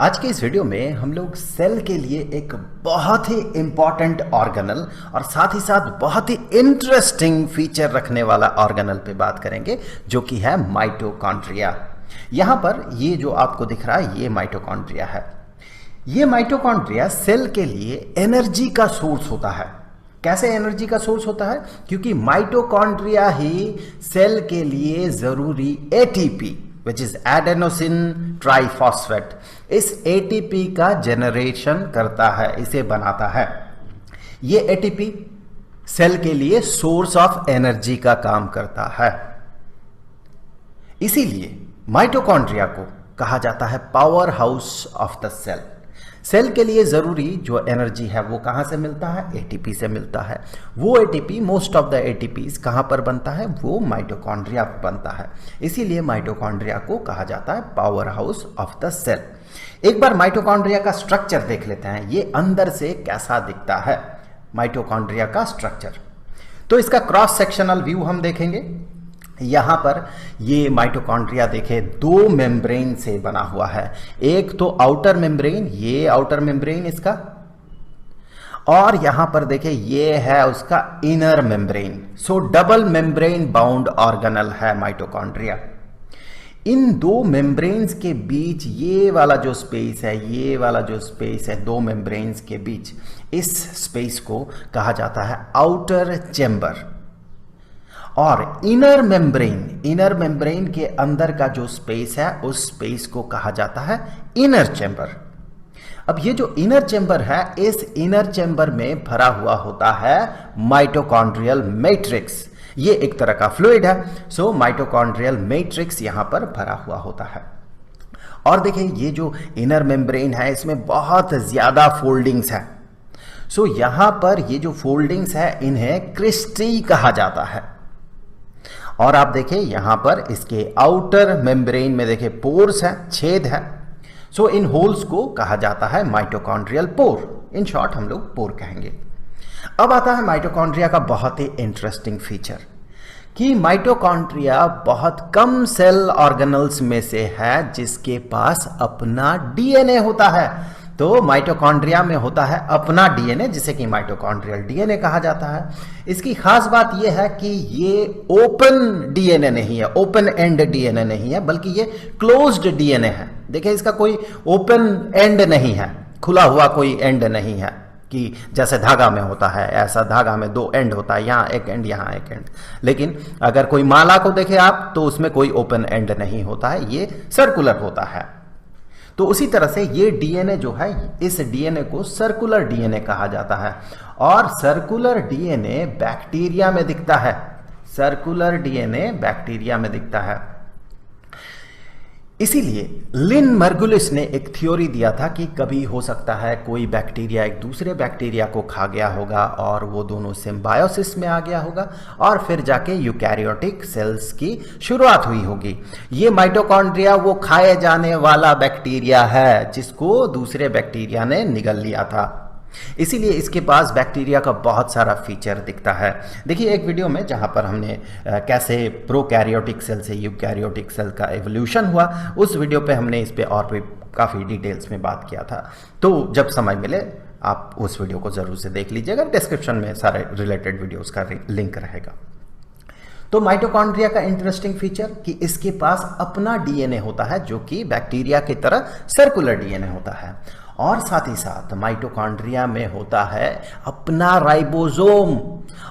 आज के इस वीडियो में हम लोग सेल के लिए एक बहुत ही इंपॉर्टेंट ऑर्गेनल और साथ ही साथ बहुत ही इंटरेस्टिंग फीचर रखने वाला ऑर्गेनल पे बात करेंगे, जो कि है माइटोकॉन्ड्रिया। यहां पर ये जो आपको दिख रहा है ये माइटोकॉन्ड्रिया है। ये माइटोकॉन्ड्रिया सेल के लिए एनर्जी का सोर्स होता है। कैसे एनर्जी का सोर्स होता है? क्योंकि माइटोकॉन्ड्रिया ही सेल के लिए जरूरी ATP which is adenosine triphosphate, इस एटीपी का जनरेशन करता है, इसे बनाता है। ये एटीपी सेल के लिए सोर्स ऑफ एनर्जी का काम करता है। इसीलिए माइटोकॉन्ड्रिया को कहा जाता है power house of the cell. Cell के लिए जरूरी जो एनर्जी है वो कहां से मिलता है? एटीपी से मिलता है। वो ATP, most of the ATPs कहां पर बनता है? वो माइटोकॉन्ड्रिया बनता है। इसीलिए माइटोकॉन्ड्रिया को कहा जाता है power house of the cell. एक बार माइटोकॉन्ड्रिया का स्ट्रक्चर देख लेते हैं, ये अंदर से कैसा दिखता है माइटोकॉन्ड्रिया का स्ट्रक्चर। तो इसका क्रॉस सेक्शनल व्यू हम देखेंगे। यहां पर ये माइटोकॉन्ड्रिया देखे दो मेम्ब्रेन से बना हुआ है। एक तो आउटर मेम्ब्रेन, ये आउटर मेम्ब्रेन इसका, और यहां पर देखे ये है उसका इनर मेम्ब्रेन। सो डबल मेम्ब्रेन बाउंड ऑर्गेनल है माइटोकॉन्ड्रिया। इन दो मेम्ब्रेन्स के बीच ये वाला जो स्पेस है, ये वाला जो स्पेस है दो मेम्ब्रेन्स के बीच, इस स्पेस को कहा जाता है आउटर चेंबर। और इनर मेम्ब्रेन के अंदर का जो स्पेस है उस स्पेस को कहा जाता है इनर चेंबर। अब ये जो इनर चेंबर है, इस इनर चेंबर में भरा हुआ होता है माइटोकॉन्ड्रियल मैट्रिक्स। ये एक तरह का फ्लूइड है। सो माइटोकॉन्ड्रियल मैट्रिक्स यहां पर भरा हुआ होता है। और देखिए ये जो इनर मेम्ब्रेन है इसमें बहुत ज्यादा फोल्डिंग्स है। सो यहां पर ये जो फोल्डिंग्स है इन्हें क्रिस्टी कहा जाता है। और आप देखें यहां पर इसके आउटर मेम्ब्रेन में देखें पोर्स है, छेद है। सो इन होल्स को कहा जाता है माइटोकॉन्ड्रियल पोर। इन शॉर्ट हम लोग पोर कहेंगे। अब आता है माइटोकॉन्ड्रिया का बहुत ही इंटरेस्टिंग फीचर कि माइटोकॉन्ड्रिया बहुत कम सेल ऑर्गेनल्स में से है जिसके पास अपना डीएनए होता है। तो माइटोकॉन्ड्रिया में होता है अपना डीएनए, जिसे कि माइटोकॉन्ड्रियल डीएनए कहा जाता है। इसकी खास बात यह है कि ये ओपन डीएनए नहीं है, ओपन एंड डीएनए नहीं है, बल्कि ये क्लोज्ड डीएनए है। देखिए इसका कोई ओपन एंड नहीं है, खुला हुआ कोई एंड नहीं है कि जैसे धागा में होता है, ऐसा धागा में दो एंड होता है, यहाँ एक एंड यहाँ एक एंड। लेकिन अगर कोई माला को देखे आप तो उसमें कोई ओपन एंड नहीं होता है, ये सर्कुलर होता है। तो उसी तरह से ये डीएनए जो है, इस डीएनए को सर्कुलर डीएनए कहा जाता है। और सर्कुलर डीएनए बैक्टीरिया में दिखता है। सर्कुलर डीएनए बैक्टीरिया में दिखता है। इसीलिए लिन मर्गुलिस ने एक थ्योरी दिया था कि कभी हो सकता है कोई बैक्टीरिया एक दूसरे बैक्टीरिया को खा गया होगा और वो दोनों सिम्बायोसिस में आ गया होगा और फिर जाके यूकैरियोटिक सेल्स की शुरुआत हुई होगी। ये माइटोकॉन्ड्रिया वो खाए जाने वाला बैक्टीरिया है जिसको दूसरे बैक्टीरिया ने निगल लिया था। इसीलिए इसके पास बैक्टीरिया का बहुत सारा फीचर दिखता है। देखिए एक वीडियो में जहां पर हमने कैसे प्रोकैरियोटिक सेल से यूकैरियोटिक सेल का एवोल्यूशन हुआ, उस वीडियो पे हमने इस पे और भी काफ़ी डिटेल्स में बात किया था। तो जब समय मिले आप उस वीडियो को ज़रूर से देख लीजिएगा। डिस्क्रिप्शन में सारे रिलेटेड वीडियोज़ का लिंक रहेगा। तो माइटोकॉन्ड्रिया का इंटरेस्टिंग फीचर कि इसके पास अपना डीएनए होता है, जो कि बैक्टीरिया की तरह सर्कुलर डीएनए होता है। और साथ ही साथ माइटोकॉन्ड्रिया में होता है अपना राइबोसोम।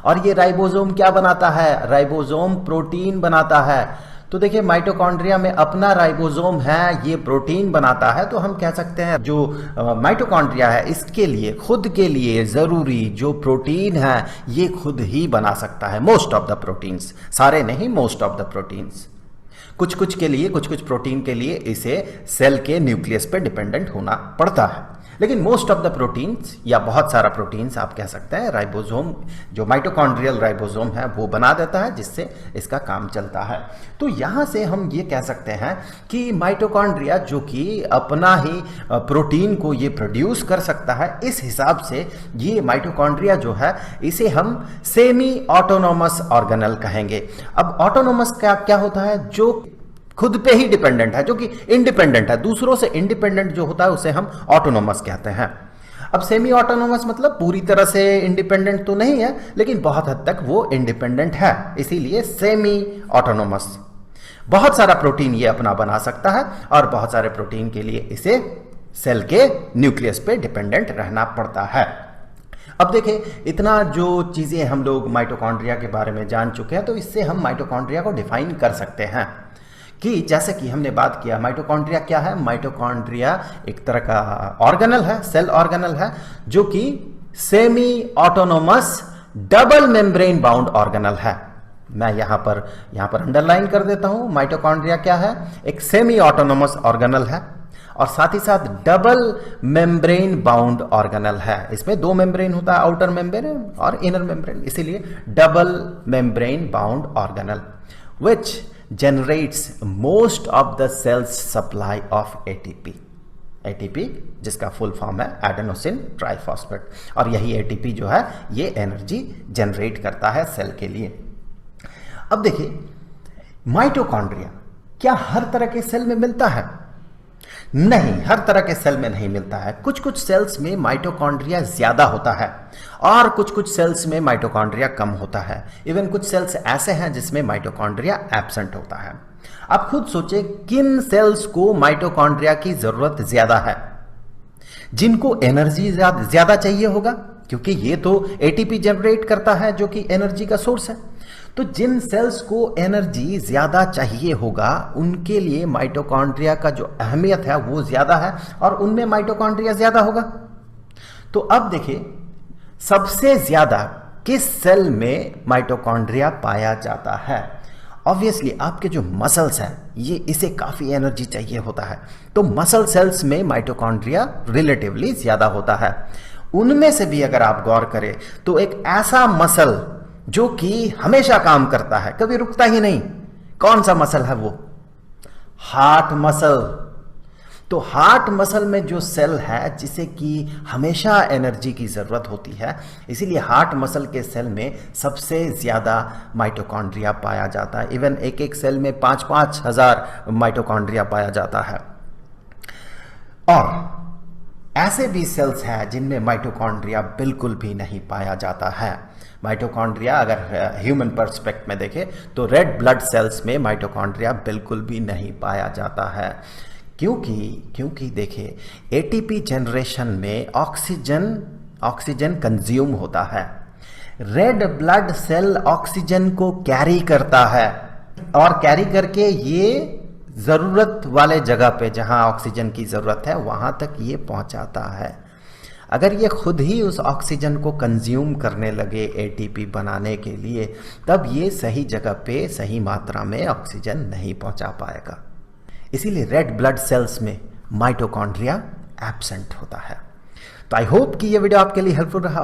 और ये राइबोसोम क्या बनाता है? राइबोसोम प्रोटीन बनाता है। तो देखिए माइटोकॉन्ड्रिया में अपना राइबोसोम है, ये प्रोटीन बनाता है। तो हम कह सकते हैं जो माइटोकॉन्ड्रिया है इसके लिए, खुद के लिए जरूरी जो प्रोटीन है ये खुद ही बना सकता है। मोस्ट ऑफ द प्रोटीन्स, सारे नहीं, मोस्ट ऑफ द प्रोटीन्स। कुछ कुछ के लिए, कुछ कुछ प्रोटीन के लिए इसे सेल के न्यूक्लियस पे डिपेंडेंट होना पड़ता है। लेकिन मोस्ट ऑफ द प्रोटीन्स या बहुत सारा प्रोटीन्स आप कह सकते हैं राइबोसोम, जो माइटोकॉन्ड्रियल राइबोसोम है वो बना देता है, जिससे इसका काम चलता है। तो यहां से हम ये कह सकते हैं कि माइटोकॉन्ड्रिया जो कि अपना ही प्रोटीन को ये प्रोड्यूस कर सकता है, इस हिसाब से ये माइटोकॉन्ड्रिया जो है इसे हम सेमी ऑटोनोमस ऑर्गेनल कहेंगे। अब ऑटोनोमस क्या होता है? जो खुद पे ही डिपेंडेंट है, जो कि इंडिपेंडेंट है। दूसरों से इंडिपेंडेंट जो होता है उसे हम ऑटोनोमस कहते हैं। अब सेमी ऑटोनोमस मतलब पूरी तरह से इंडिपेंडेंट तो नहीं है, लेकिन बहुत हद तक वो इंडिपेंडेंट है, इसीलिए सेमी ऑटोनोमस। बहुत सारा प्रोटीन ये अपना बना सकता है और बहुत सारे प्रोटीन के लिए इसे सेल के न्यूक्लियस पे डिपेंडेंट रहना पड़ता है। अब देखिए, इतना जो चीजें हम लोग माइटोकॉन्ड्रिया के बारे में जान चुके हैं, तो इससे हम माइटोकॉन्ड्रिया को डिफाइन कर सकते हैं कि जैसे कि हमने बात किया, माइटोकॉन्ड्रिया क्या है। माइटोकॉन्ड्रिया एक तरह का ऑर्गेनल है, सेल ऑर्गेनल है, जो कि semi autonomous double membrane bound organelle है। मैं यहां पर अंडरलाइन कर देता हूं। माइटोकॉन्ड्रिया क्या है? एक सेमी ऑटोनोमस ऑर्गेनल है और साथ ही साथ डबल मेम्ब्रेन बाउंड ऑर्गेनल है। इसमें दो मेम्ब्रेन होता है, आउटर मेम्ब्रेन और इनर मेम्ब्रेन, इसीलिए double membrane bound organelle which generates most of the cells supply of ATP। ATP जिसका फुल फॉर्म है एडेनोसिन ट्राइफॉस्फेट, और यही ATP जो है ये एनर्जी जनरेट करता है सेल के लिए। अब देखिए, माइटोकॉन्ड्रिया क्या हर तरह के सेल में मिलता है? नहीं, हर तरह के सेल में नहीं मिलता है। कुछ कुछ सेल्स में माइटोकॉन्ड्रिया ज्यादा होता है और कुछ कुछ सेल्स में माइटोकॉन्ड्रिया कम होता है। इवन कुछ सेल्स ऐसे हैं जिसमें माइटोकॉन्ड्रिया एब्सेंट होता है। आप खुद सोचें, किन सेल्स को माइटोकॉन्ड्रिया की जरूरत ज्यादा है? जिनको एनर्जी ज्यादा चाहिए होगा, क्योंकि ये तो एटीपी जनरेट करता है जो कि एनर्जी का सोर्स है। तो जिन सेल्स को एनर्जी ज्यादा चाहिए होगा उनके लिए माइटोकॉन्ड्रिया का जो अहमियत है वो ज्यादा है और उनमें माइटोकॉन्ड्रिया ज्यादा होगा। तो अब देखिए, सबसे ज्यादा किस सेल में माइटोकॉन्ड्रिया पाया जाता है? ऑब्वियसली आपके जो मसल्स हैं, ये इसे काफी एनर्जी चाहिए होता है, तो मसल सेल्स में माइटोकॉन्ड्रिया रिलेटिवली ज्यादा होता है। उनमें से भी अगर आप गौर करें तो एक ऐसा मसल जो कि हमेशा काम करता है, कभी रुकता ही नहीं, कौन सा मसल है वो? Heart muscle. तो हार्ट मसल में जो सेल है जिसे कि हमेशा एनर्जी की जरूरत होती है, इसीलिए हार्ट मसल के सेल में सबसे ज्यादा माइटोकॉन्ड्रिया पाया जाता है। इवन एक एक सेल में 5-5 हजार माइटोकॉन्ड्रिया पाया जाता है। और ऐसे भी सेल्स हैं जिनमें माइटोकॉन्ड्रिया बिल्कुल भी नहीं पाया जाता है। माइटोकॉन्ड्रिया अगर ह्यूमन पर्सपेक्ट में देखें तो रेड ब्लड सेल्स में माइटोकॉन्ड्रिया बिल्कुल भी नहीं पाया जाता है। क्योंकि देखिए, एटीपी जनरेशन में ऑक्सीजन कंज्यूम होता है। रेड ब्लड सेल ऑक्सीजन को कैरी करता है और कैरी करके ये जरूरत वाले जगह पे, जहां ऑक्सीजन की जरूरत है, वहां तक ये पहुंचाता है। अगर ये खुद ही उस ऑक्सीजन को कंज्यूम करने लगे एटीपी बनाने के लिए, तब ये सही जगह पे सही मात्रा में ऑक्सीजन नहीं पहुंचा पाएगा। इसीलिए रेड ब्लड सेल्स में माइटोकॉन्ड्रिया एब्सेंट होता है। तो आई होप कि ये वीडियो आपके लिए हेल्पफुल रहा।